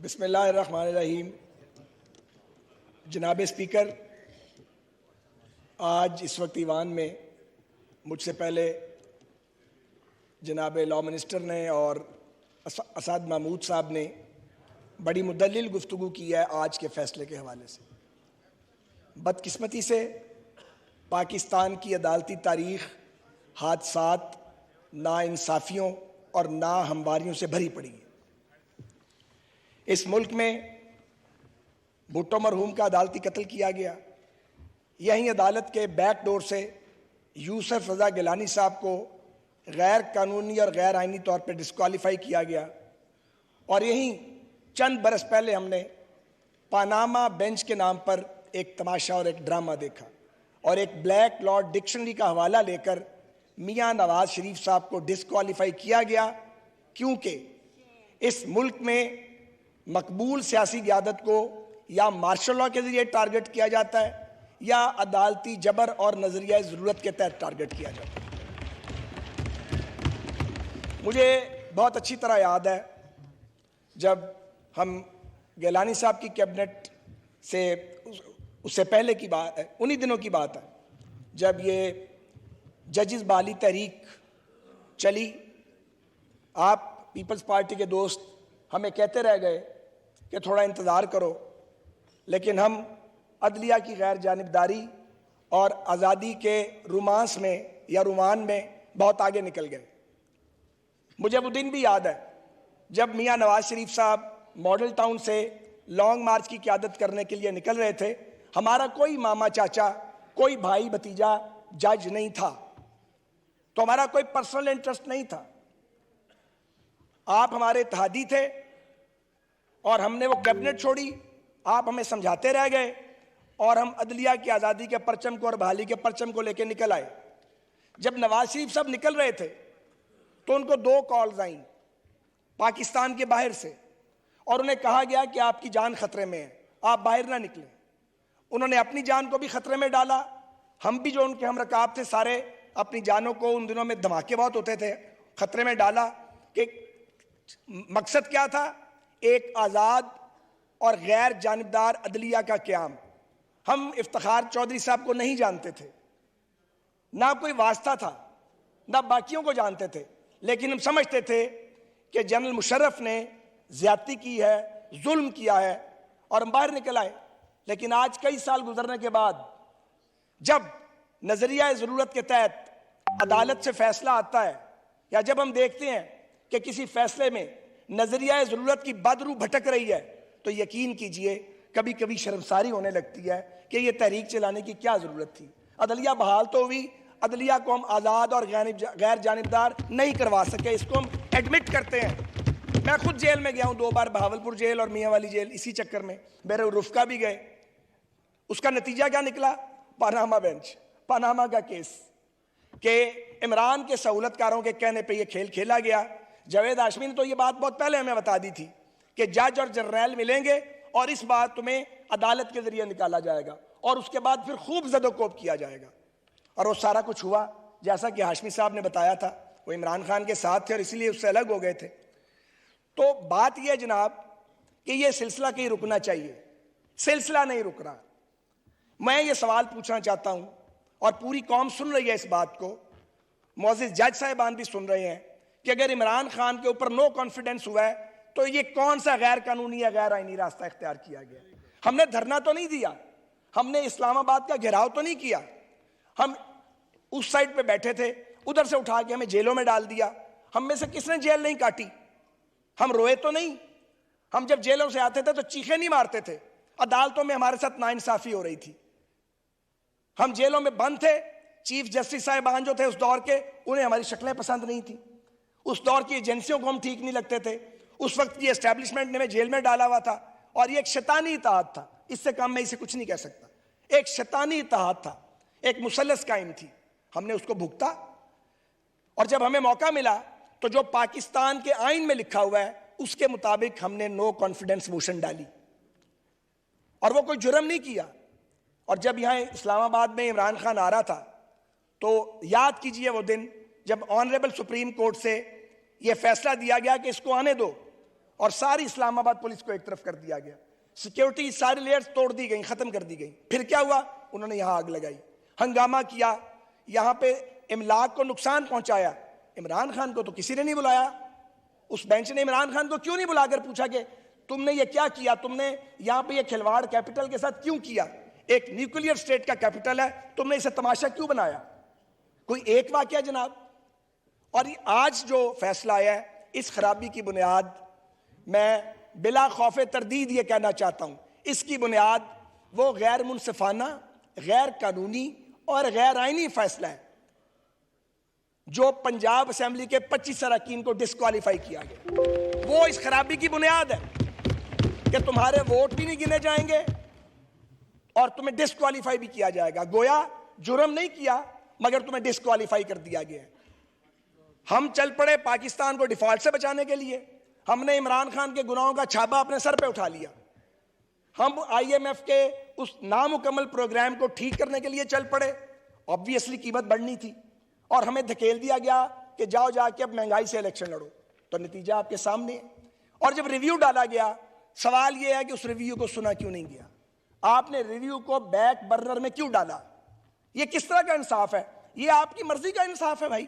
बिस्मिल्लाहिर्रहमानिर्रहीम। जनाब स्पीकर, आज इस वक्त ईवान में मुझसे पहले जनाब लॉ मिनिस्टर ने और असाद महमूद साहब ने बड़ी मुदल्लिल गुफ्तगू की है आज के फैसले के हवाले से। बदकिस्मती से पाकिस्तान की अदालती तारीख हादसात, नाइंसाफ़ियों और नाहमवारियों से भरी पड़ी है। इस मुल्क में भुट्टो मरहूम का अदालती कत्ल किया गया। यहीं अदालत के बैक डोर से यूसुफ रज़ा गिलानी साहब को गैर कानूनी और गैर आइनी तौर पर डिस्क्वालीफाई किया गया। और यहीं चंद बरस पहले हमने पानामा बेंच के नाम पर एक तमाशा और एक ड्रामा देखा और एक ब्लैक लॉ डिक्शनरी का हवाला लेकर मियां नवाज शरीफ साहब को डिस्क्वालीफाई किया गया, क्योंकि इस मुल्क में मकबूल सियासी क़यादत को या मार्शल लॉ के ज़रिए टारगेट किया जाता है या अदालती जबर और नज़रिया ज़रूरत के तहत टारगेट किया जाता है। मुझे बहुत अच्छी तरह याद है जब हम गिलानी साहब की कैबिनेट से उससे पहले की बात है, उन्हीं दिनों की बात है जब ये जजिस बाली तहरीक चली। आप पीपल्स पार्टी के दोस्त हमें कहते रह गए कि थोड़ा इंतज़ार करो, लेकिन हम अदलिया की गैर जानिबदारी और आज़ादी के रोमांस में या रुमान में बहुत आगे निकल गए। मुझे वो दिन भी याद है जब मियां नवाज शरीफ साहब मॉडल टाउन से लॉन्ग मार्च की क़यादत करने के लिए निकल रहे थे। हमारा कोई मामा चाचा, कोई भाई भतीजा जज नहीं था, तो हमारा कोई पर्सनल इंटरेस्ट नहीं था। आप हमारे इत्तेहादी थे और हमने वो कैबिनेट छोड़ी। आप हमें समझाते रह गए और हम अदलिया की आज़ादी के परचम को और बहाली के परचम को लेकर निकल आए। जब नवाज शरीफ साहब निकल रहे थे तो उनको 2 कॉल्स आई पाकिस्तान के बाहर से और उन्हें कहा गया कि आपकी जान खतरे में है, आप बाहर ना निकलें। उन्होंने अपनी जान को भी खतरे में डाला। हम भी जो उनके हम रकाब थे सारे अपनी जानों को, उन दिनों में धमाके बहुत होते थे, खतरे में डाला। कि मकसद क्या था? एक आज़ाद और गैर जानिबदार अदलिया का क़याम। हम इफ्तिखार चौधरी साहब को नहीं जानते थे, ना कोई वास्ता था, ना बाकियों को जानते थे, लेकिन हम समझते थे कि जनरल मुशर्रफ ने ज़्यादती की है, जुल्म किया है, और हम बाहर निकल आए। लेकिन आज कई साल गुजरने के बाद जब नज़रिया ज़रूरत के तहत अदालत से फैसला आता है या जब हम देखते हैं कि किसी फैसले में नज़रिया ज़रूरत की बदरू भटक रही है, तो यकीन कीजिए कभी कभी शर्मसारी होने लगती है कि ये तहरीक चलाने की क्या ज़रूरत थी। अदलिया बहाल तो हुई, अदलिया को हम आज़ाद और गैर जानिबदार नहीं करवा सके, इसको हम एडमिट करते हैं। मैं खुद जेल में गया हूँ 2 बार, बहावलपुर जेल और मियाँ वाली जेल, इसी चक्कर में। मेरे रुफ़का भी गए। उसका नतीजा क्या निकला? पानामा बेंच, पानामा का केस कि इमरान के सहूलतकारों के कहने पे ये खेल खेला गया। जावेद हाशमी ने तो ये बात बहुत पहले हमें बता दी थी कि जज और जर्नैल मिलेंगे और इस बात तुम्हें अदालत के जरिए निकाला जाएगा और उसके बाद फिर खूब ज़दोकोब किया जाएगा। और वो सारा कुछ हुआ जैसा कि हाशमी साहब ने बताया था। वो इमरान खान के साथ थे और इसीलिए उससे अलग हो गए थे। तो बात यह जनाब कि ये सिलसिला कहीं रुकना चाहिए, सिलसिला नहीं रुक रहा। मैं ये सवाल पूछना चाहता हूं और पूरी कौम सुन रही है इस बात को, मुअज़्ज़िज़ जज साहिबान भी सुन रहे हैं कि अगर इमरान खान के ऊपर नो कॉन्फिडेंस हुआ है तो ये कौन सा गैर कानूनी या गैर आईनी रास्ता इख्तियार किया गया? हमने धरना तो नहीं दिया, हमने इस्लामाबाद का घेराव तो नहीं किया, हम उस साइड पे बैठे थे, उधर से उठा के हमें जेलों में डाल दिया। हम में से किसने जेल नहीं काटी? हम रोए तो नहीं? हम जब जेलों से आते थे तो चीखे नहीं मारते थे? अदालतों में हमारे साथ नाइंसाफी हो रही थी, हम जेलों में बंद थे। चीफ जस्टिस साहिबान जो थे उस दौर के, उन्हें हमारी शक्लें पसंद नहीं थी, उस दौर की एजेंसियों को हम ठीक नहीं लगते थे, उस वक्त की एस्टेब्लिशमेंट ने हमें जेल में डाला हुआ था। और ये एक शैतानी इत्तेहाद था, इससे कम मैं इसे कुछ नहीं कह सकता। एक शैतानी इत्तेहाद था, एक मुसल्लस कायम थी, हमने उसको भुगता। और जब हमें मौका मिला तो जो पाकिस्तान के आइन में लिखा हुआ है उसके मुताबिक हमने नो कॉन्फिडेंस मोशन डाली और वो कोई जुर्म नहीं किया। और जब यहाँ इस्लामाबाद में इमरान खान आ रहा था तो याद कीजिए वो दिन जब ऑनरेबल सुप्रीम कोर्ट से ये फैसला दिया गया कि इसको आने दो और सारी इस्लामाबाद पुलिस को एक तरफ कर दिया गया, सिक्योरिटी सारी लेयर्स तोड़ दी गई, खत्म कर दी गई। फिर क्या हुआ, उन्होंने यहां आग लगाई, हंगामा किया, यहां पे इमलाक को नुकसान पहुंचाया। इमरान खान को तो किसी ने नहीं बुलाया, उस बेंच ने इमरान खान को क्यों नहीं बुलाकर पूछा कि तुमने ये क्या किया, तुमने यहां पे ये खिलवाड़ कैपिटल के साथ क्यों किया, एक न्यूक्लियर स्टेट का कैपिटल है, तुमने इसे तमाशा क्यों बनाया? कोई एक वाकया जनाब। और आज जो फैसला आया है, इस खराबी की बुनियाद मैं बिला खौफे तरदीद ये कहना चाहता हूं, इसकी बुनियाद वो गैर मुनसिफाना, गैर कानूनी और गैर आईनी फैसला है जो पंजाब असेंबली के 25 अरकान को डिस्क्वालीफाई किया गया। वो इस खराबी की बुनियाद है कि तुम्हारे वोट भी नहीं गिने जाएंगे और तुम्हें डिस्क्वालीफाई भी किया जाएगा। गोया जुर्म नहीं किया मगर तुम्हें डिस्क्वालीफाई कर दिया गया। हम चल पड़े पाकिस्तान को डिफॉल्ट से बचाने के लिए, हमने इमरान खान के गुनाहों का छाबा अपने सर पे उठा लिया। हम IMF के उस नामुकम्मल प्रोग्राम को ठीक करने के लिए चल पड़े, ऑब्वियसली कीमत बढ़नी थी और हमें धकेल दिया गया कि जाओ जाके अब महंगाई से इलेक्शन लड़ो। तो नतीजा आपके सामने है। और जब रिव्यू डाला गया, सवाल यह है कि उस रिव्यू को सुना क्यों नहीं गया? आपने रिव्यू को बैक बर्नर में क्यों डाला? यह किस तरह का इंसाफ है? यह आपकी मर्जी का इंसाफ है भाई।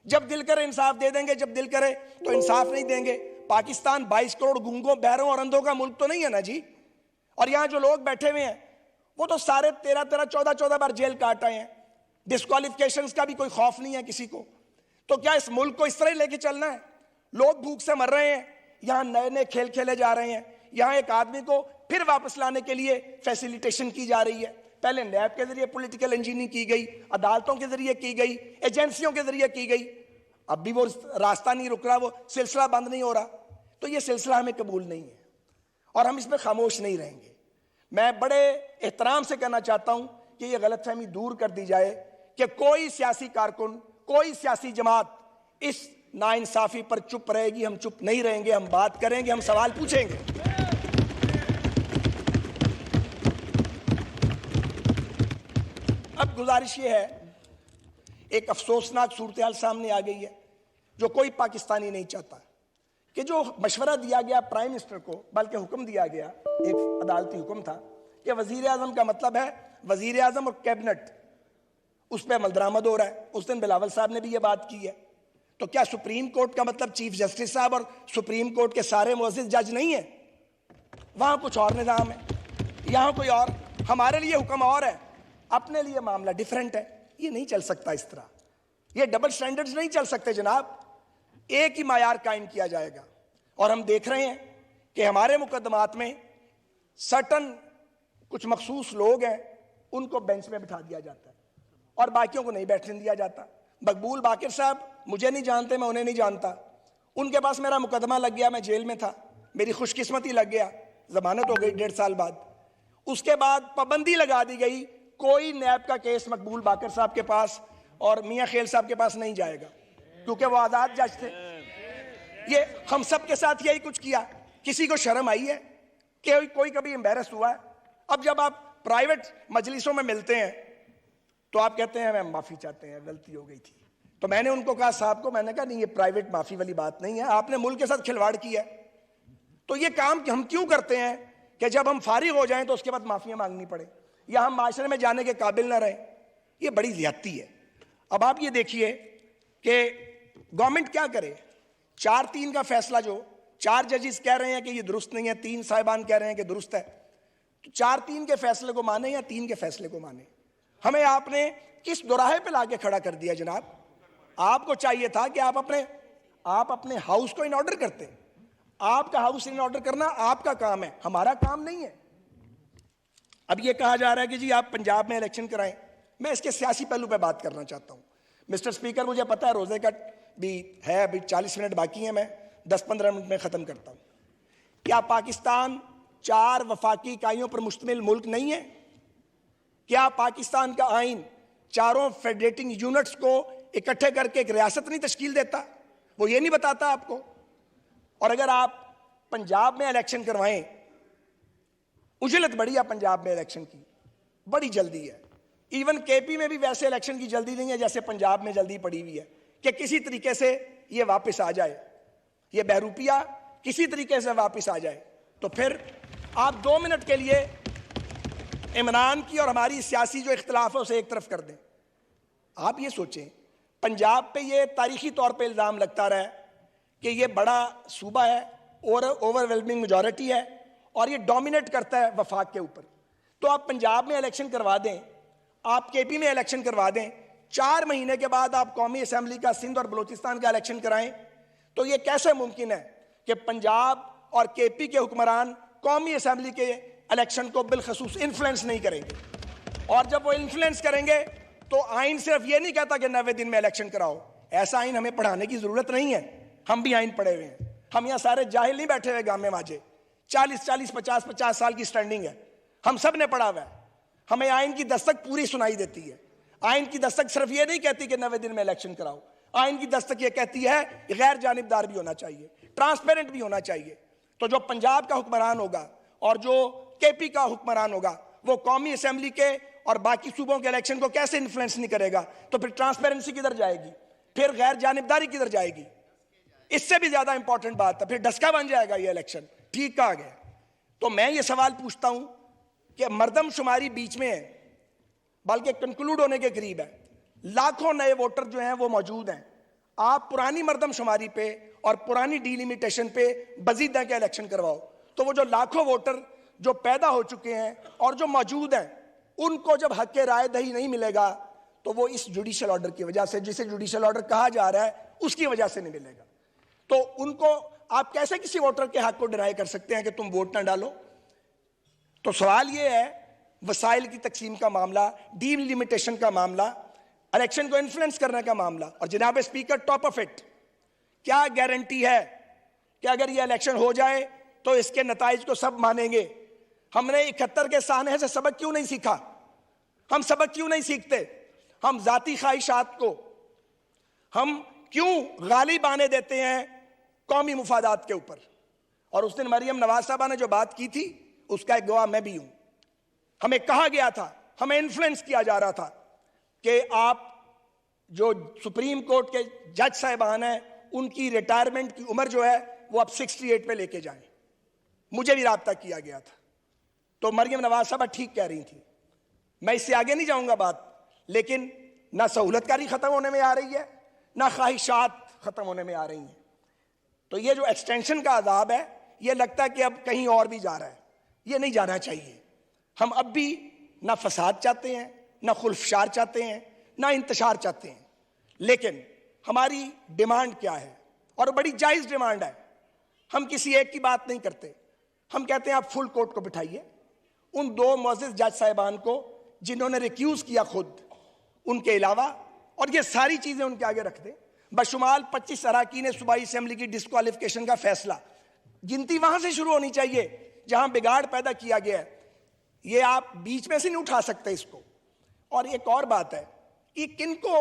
जब दिल करे इंसाफ दे देंगे, जब दिल करे तो इंसाफ नहीं देंगे। पाकिस्तान 22 करोड़ गूंगों, बहरों और अंधों का मुल्क तो नहीं है ना जी। और यहां जो लोग बैठे हुए हैं वो तो सारे 13-14 बार जेल काट आए हैं। डिस्क्वालिफिकेशन का भी कोई खौफ नहीं है किसी को। तो क्या इस मुल्क को इस तरह लेके चलना है? लोग भूख से मर रहे हैं, यहां नए नए खेल खेले जा रहे हैं। यहां एक आदमी को फिर वापस लाने के लिए फैसिलिटेशन की जा रही है। पहले नैब के जरिए पॉलिटिकल इंजीनियरिंग की गई, अदालतों के जरिए की गई, एजेंसियों के जरिए की गई। अब भी वो रास्ता नहीं रुक रहा, वो सिलसिला बंद नहीं हो रहा। तो ये सिलसिला हमें कबूल नहीं है और हम इसमें खामोश नहीं रहेंगे। मैं बड़े एहतराम से कहना चाहता हूं कि यह गलतफहमी दूर कर दी जाए कि कोई सियासी कारकुन, कोई सियासी जमात इस नाइंसाफी पर चुप रहेगी। हम चुप नहीं रहेंगे, हम बात करेंगे, हम सवाल पूछेंगे। अब गुजारिश ये है, एक अफसोसनाक सूरत-ए-हाल सामने आ गई है जो कोई पाकिस्तानी नहीं चाहता कि जो मशवरा दिया गया प्राइम मिनिस्टर को, बल्कि हुक्म दिया गया, एक अदालती हुक्म था कि वजीर आजम का मतलब है वजीर आजम और कैबिनेट, उस पर अमल दरामद हो रहा है। उस दिन बिलावल साहब ने भी ये बात की है। तो क्या सुप्रीम कोर्ट का मतलब चीफ जस्टिस साहब और सुप्रीम कोर्ट के सारे मुअज़्ज़िज़ जज नहीं है? वहां कुछ और निज़ाम है, यहां कोई और। हमारे लिए हुक्म और है, अपने लिए मामला डिफरेंट है। ये नहीं चल सकता इस तरह, ये डबल स्टैंडर्ड्स नहीं चल सकते जनाब। एक ही मायार कायम किया जाएगा। और हम देख रहे हैं कि हमारे मुकदमात में सर्टन कुछ मखसूस लोग हैं, उनको बेंच में बिठा दिया जाता है और बाकियों को नहीं बैठने दिया जाता। मकबूल बाकिर साहब मुझे नहीं जानते, मैं उन्हें नहीं जानता। उनके पास मेरा मुकदमा लग गया, मैं जेल में था, मेरी खुशकिस्मती लग गया, जमानत हो गई 1.5 साल बाद। उसके बाद पाबंदी लगा दी गई, कोई नैब का केस मकबूल बाकिर साहब के पास और मियां खेल साहब के पास नहीं जाएगा क्योंकि वो आजाद जज थे। ये हम सब के साथ यही कुछ किया। किसी को शर्म आई है कि कोई कभी एम्बैरस हुआ है? अब जब आप प्राइवेट मजलिसों में मिलते हैं तो आप कहते हैं मैं माफी चाहते हैं, गलती हो गई थी। तो मैंने उनको कहा, साहब को मैंने कहा नहीं, ये प्राइवेट माफी वाली बात नहीं है, आपने मुल्क के साथ खिलवाड़ किया है। तो ये काम हम क्यों करते हैं कि जब हम फारिग हो जाएं तो उसके बाद माफिया मांगनी पड़े या हम माशरे में जाने के काबिल ना रहें? ये बड़ी ज्यादती है। अब आप ये देखिए कि गवर्नमेंट क्या करे। 4-3 का फैसला, जो 4 जजेस कह रहे हैं कि ये दुरुस्त नहीं है, 3 साहिबान कह रहे हैं कि दुरुस्त है, तो 4-3 के फैसले को माने या 3 के फैसले को माने? हमें आपने किस दोराहे पे लाके खड़ा कर दिया जनाब? आपको चाहिए था कि आप अपने हाउस को इन ऑर्डर करते। आपका हाउस इन ऑर्डर करना आपका काम है, हमारा काम नहीं है। अब ये कहा जा रहा है कि जी आप पंजाब में इलेक्शन कराएं। मैं इसके सियासी पहलू पे बात करना चाहता हूं। मिस्टर स्पीकर, मुझे पता है रोजे का भी है, अभी 40 मिनट बाकी है, मैं 10-15 मिनट में खत्म करता हूं। क्या पाकिस्तान 4 वफाकी इकाइयों पर मुश्तमिल मुल्क नहीं है? क्या पाकिस्तान का आइन 4 फेडरेटिंग यूनिट्स को इकट्ठे करके एक रियासत नहीं तश्कील देता? वो ये नहीं बताता आपको? और अगर आप पंजाब में इलेक्शन करवाएं, उजलत बड़ी है पंजाब में इलेक्शन की, बड़ी जल्दी है। इवन केपी में भी वैसे इलेक्शन की जल्दी नहीं है जैसे पंजाब में जल्दी पड़ी हुई है कि किसी तरीके से ये वापस आ जाए। ये बहरूपिया किसी तरीके से वापस आ जाए, तो फिर आप 2 मिनट के लिए इमरान की और हमारी सियासी जो इख्तिलाफ है उसे एक तरफ कर दें। आप ये सोचें, पंजाब पे ये तारीखी तौर पे इल्ज़ाम लगता रहा है कि ये बड़ा सूबा है और ओवरवेलमिंग मेजॉरिटी है और ये डोमिनेट करता है वफाक के ऊपर। तो आप पंजाब में इलेक्शन करवा दें, आप केपी में इलेक्शन करवा दें, 4 महीने के बाद आप कौमी असम्बली का सिंध और बलूचिस्तान का इलेक्शन कराएं, तो ये कैसे मुमकिन है कि पंजाब और केपी के हुक्मरान कौमी असम्बली के इलेक्शन को बिलखसूस इन्फ्लुएंस नहीं करेंगे? और जब वो इन्फ्लुएंस करेंगे तो आइन सिर्फ ये नहीं कहता कि 90 दिन में इलेक्शन कराओ। ऐसा आइन हमें पढ़ाने की जरूरत नहीं है, हम भी आइन पढ़े हुए हैं। हम यहाँ सारे जाहिल नहीं बैठे हुए गामे माजे, 40-40, 50-50 साल की स्टैंडिंग है, हम सब ने पढ़ा हुआ है। हमें आइन की दस्तक पूरी सुनाई देती है। आइन की दस्तक सिर्फ ये नहीं कहती कि 90 दिन में इलेक्शन कराओ, आइन की दस्तक ये कहती है कि गैर जानिबदार भी होना चाहिए, ट्रांसपेरेंट भी होना चाहिए। तो जो पंजाब का हुक्मरान होगा और जो केपी का हुक्मरान होगा वो कौमी असेंबली के और बाकी सूबों के इलेक्शन को कैसे इन्फ्लुएंस नहीं करेगा? तो फिर ट्रांसपेरेंसी किधर जाएगी, फिर गैर जानिबदारी किधर जाएगी? इससे भी ज्यादा इंपॉर्टेंट बात है, फिर डस्का बन जाएगा ये इलेक्शन। ठीक कहा गया। तो मैं ये सवाल पूछता हूं कि मर्दमशुमारी बीच में है, बल्कि कंक्लूड होने के करीब है, लाखों नए वोटर जो हैं वो मौजूद हैं। आप पुरानी मर्दमशुमारी पे और पुरानी डिलिमिटेशन पे बजीदा के इलेक्शन करवाओ, तो वो जो लाखों वोटर जो पैदा हो चुके हैं और जो मौजूद हैं उनको जब हक के राय दही नहीं मिलेगा तो वो इस जुडिशियल ऑर्डर की वजह से, जिसे जुडिशियल ऑर्डर कहा जा रहा है, उसकी वजह से नहीं मिलेगा। तो उनको आप कैसे किसी वोटर के हक को डिनाई कर सकते हैं कि तुम वोट ना डालो? तो सवाल ये है, वसाइल की तकसीम का मामला, डिलिमिटेशन का मामला, इलेक्शन को इन्फ्लुएंस करने का मामला, और जनाब स्पीकर टॉप ऑफ इट, क्या गारंटी है कि अगर ये इलेक्शन हो जाए तो इसके नताइज को सब मानेंगे? हमने 71 के सानहे से सबक क्यों नहीं सीखा? हम सबक क्यों नहीं सीखते? हम जाती ख्वाहिशात को हम क्यों गालिब आने देते हैं कौमी मुफादात के ऊपर? और उस दिन मरियम नवाज साहबा ने जो बात की थी उसका एक गवाह मैं भी हूं। हमें कहा गया था, हमें इन्फ्लुएंस किया जा रहा था कि आप जो सुप्रीम कोर्ट के जज साहिबान हैं उनकी रिटायरमेंट की उम्र जो है वो अब 68 पे लेके जाएं। मुझे भी राब्ता किया गया था। तो मरियम नवाज साहबा ठीक कह रही थी। मैं इससे आगे नहीं जाऊंगा बात, लेकिन ना सहूलतकारी खत्म होने में आ रही है, ना ख्वाहिशात खत्म होने में आ रही हैं। तो ये जो एक्सटेंशन का अजाब है, ये लगता है कि अब कहीं और भी जा रहा है। ये नहीं जाना चाहिए। हम अब भी ना फसाद चाहते हैं, ना खुल्फशार चाहते हैं, ना इंतशार चाहते हैं। लेकिन हमारी डिमांड क्या है? और बड़ी जायज डिमांड है। हम किसी एक की बात नहीं करते। हम कहते हैं आप फुल कोर्ट को बिठाइए, उन 2 मुअज़्ज़िज़ जज साहिबान को जिन्होंने रिक्यूज किया खुद, उनके अलावा, और ये सारी चीजें उनके आगे रख दें। बशुमाल 25 अराकीन सूबाई असेंबली की डिस्क्वालिफिकेशन का फैसला, गिनती वहां से शुरू होनी चाहिए जहां बिगाड़ पैदा किया गया है। ये आप बीच में से नहीं उठा सकते इसको। और एक और बात है कि किनको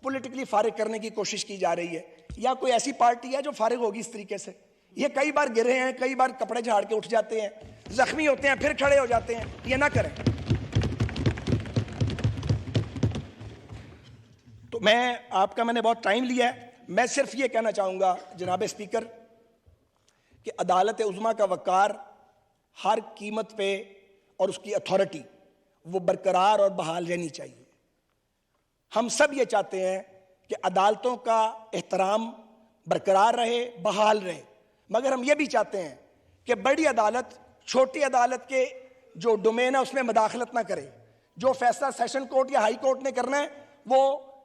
पॉलिटिकली फारिग करने की कोशिश की जा रही है, या कोई ऐसी पार्टी है जो फारिग होगी इस तरीके से? ये कई बार गिरे हैं, कई बार कपड़े झाड़ के उठ जाते हैं, जख्मी होते हैं, फिर खड़े हो जाते हैं। ये ना करें। तो मैंने बहुत टाइम लिया है। मैं सिर्फ ये कहना चाहूंगा जनाब स्पीकर कि अदालत उज़्मा का वक़ार हर कीमत पे और उसकी अथॉरिटी वो बरकरार और बहाल रहनी चाहिए। हम सब ये चाहते हैं कि अदालतों का एहतराम बरकरार रहे, बहाल रहे, मगर हम ये भी चाहते हैं कि बड़ी अदालत छोटी अदालत के जो डोमेन है उसमें मदाखलत ना करे। जो फैसला सेशन कोर्ट या हाई कोर्ट ने करना है वो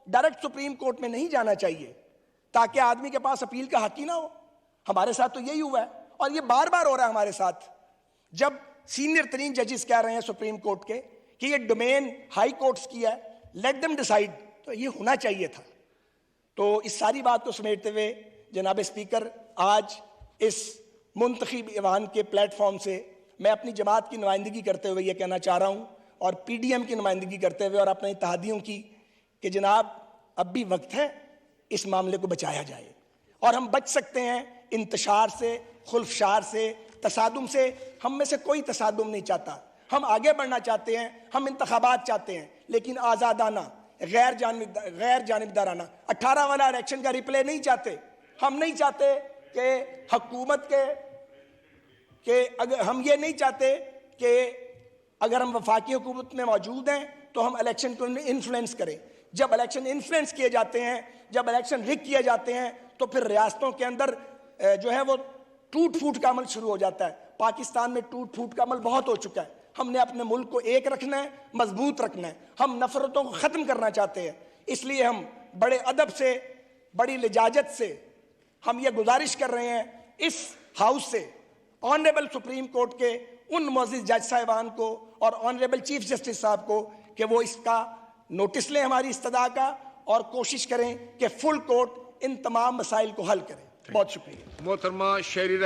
डायरेक्ट सुप्रीम कोर्ट में नहीं जाना चाहिए, ताकि आदमी के पास अपील का हक ही ना हो। हमारे साथ तो यही हुआ है और ये बार बार हो रहा है हमारे साथ। जब सीनियर तरीन जजेस कह रहे हैं सुप्रीम कोर्ट के कि ये डोमेन हाई कोर्ट्स की है, लेट देम डिसाइड, तो ये होना चाहिए था। तो इस सारी बात को समेटते हुए जनाब स्पीकर, आज इस मुंतखब ईवान के प्लेटफॉर्म से मैं अपनी जमात की नुमाइंदगी करते हुए ये कहना चाह रहा हूँ, और पीडीएम की नुमाइंदगी करते हुए और अपने इत्तेहादियों की, कि जनाब अब भी वक्त है इस मामले को बचाया जाए। और हम बच सकते हैं इंतशार से, खुल्फशार से, तसादुम से। हम में से कोई तसादुम नहीं चाहता, हम आगे बढ़ना चाहते हैं, हम इंतखाबात चाहते हैं, लेकिन आज़ादाना, गैर जानिबदाराना। 18 वाला इलेक्शन का रिप्ले नहीं चाहते। हम नहीं चाहते कि हुकूमत के अगर हम ये नहीं चाहते कि अगर हम वफाकी हुकूमत में मौजूद हैं तो हम इलेक्शन को इन्फ्लुएंस करें। जब इलेक्शन इन्फ्लुएंस किए जाते हैं, जब इलेक्शन रिग किए जाते हैं, तो फिर रियासतों के अंदर जो है वो टूट फूट का अमल शुरू हो जाता है। पाकिस्तान में टूट फूट का अमल बहुत हो चुका है। हमने अपने मुल्क को एक रखना है, मजबूत रखना है। हम नफरतों को ख़त्म करना चाहते हैं। इसलिए हम बड़े अदब से, बड़ी लिजाजत से हम ये गुजारिश कर रहे हैं इस हाउस से, ऑनरेबल सुप्रीम कोर्ट के उन मुअज़्ज़िज़ जज साहिबान को और ऑनरेबल चीफ जस्टिस साहब को कि वो इसका नोटिस लें हमारी इस्तदा का, और कोशिश करें कि फुल कोर्ट इन तमाम मसाइल को हल करें। बहुत शुक्रिया। मोहतरमा शहरी